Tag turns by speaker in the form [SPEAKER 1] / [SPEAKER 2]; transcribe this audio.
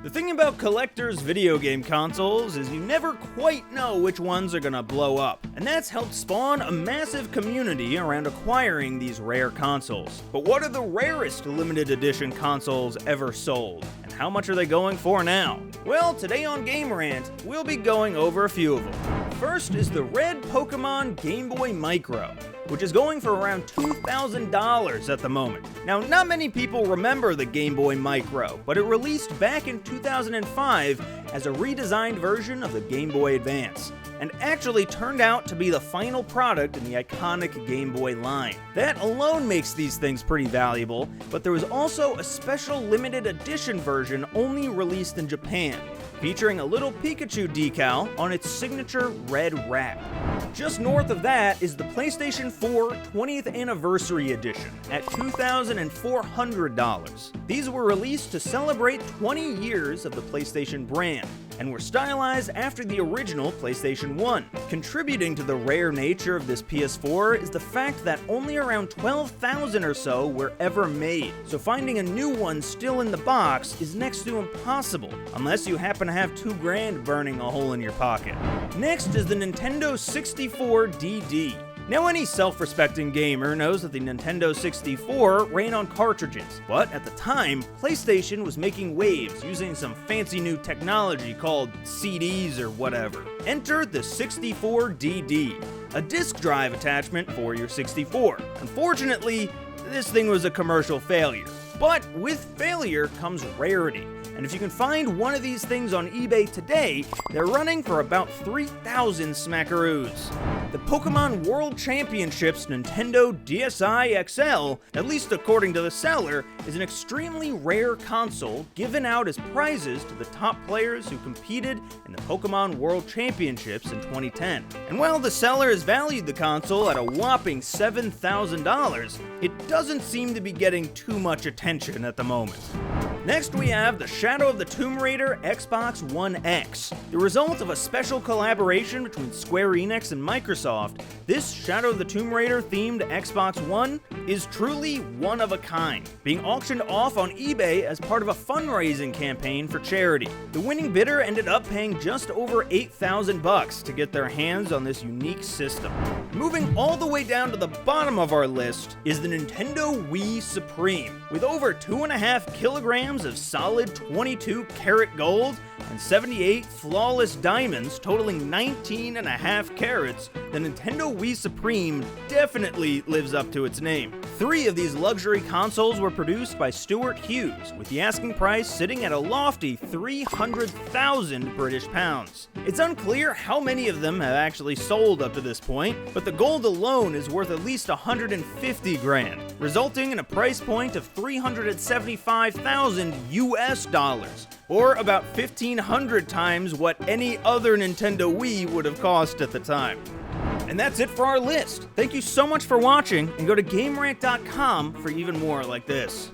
[SPEAKER 1] The thing about collectors' video game consoles is you never quite know which ones are gonna blow up, and that's helped spawn a massive community around acquiring these rare consoles. But what are the rarest limited edition consoles ever sold, and how much are they going for now? Well, today on Game Rant, we'll be going over a few of them. First is the red Pokemon Game Boy Micro, which is going for around $2,000 at the moment. Now, not many people remember the Game Boy Micro, but it released back in 2005 as a redesigned version of the Game Boy Advance, and actually turned out to be the final product in the iconic Game Boy line. That alone makes these things pretty valuable, but there was also a special limited edition version only released in Japan, featuring a little Pikachu decal on its signature red wrap. Just north of that is the PlayStation 4 20th Anniversary Edition at $2,400. These were released to celebrate 20 years of the PlayStation brand, and were stylized after the original PlayStation 1. Contributing to the rare nature of this PS4 is the fact that only around 12,000 or so were ever made, so finding a new one still in the box is next to impossible, unless you happen to have $2,000 burning a hole in your pocket. Next is the Nintendo 64 DD. Now, any self-respecting gamer knows that the Nintendo 64 ran on cartridges, but at the time, PlayStation was making waves using some fancy new technology called CDs or whatever. Enter the 64 DD, a disk drive attachment for your 64. Unfortunately, this thing was a commercial failure. But with failure comes rarity, and if you can find one of these things on eBay today, they're running for about 3,000 smackaroos. The Pokemon World Championships Nintendo DSi XL, at least according to the seller, is an extremely rare console given out as prizes to the top players who competed in the Pokemon World Championships in 2010. And while the seller has valued the console at a whopping $7,000, it doesn't seem to be getting too much attention at the moment. Next, we have the Shadow of the Tomb Raider Xbox One X. The result of a special collaboration between Square Enix and Microsoft, this Shadow of the Tomb Raider themed Xbox One is truly one of a kind, being auctioned off on eBay as part of a fundraising campaign for charity. The winning bidder ended up paying just over $8,000 to get their hands on this unique system. Moving all the way down to the bottom of our list is the Nintendo Wii Supreme, with over 2.5 kilograms of solid 22 karat gold and 78 flawless diamonds totaling 19.5 carats, the Nintendo Wii Supreme definitely lives up to its name. 3 of these luxury consoles were produced by Stuart Hughes, with the asking price sitting at a lofty 300,000 British pounds. It's unclear how many of them have actually sold up to this point, but the gold alone is worth at least 150 grand, resulting in a price point of 375,000 US dollars, or about 1,500 times what any other Nintendo Wii would have cost at the time. And that's it for our list. Thank you so much for watching, and go to GameRant.com for even more like this.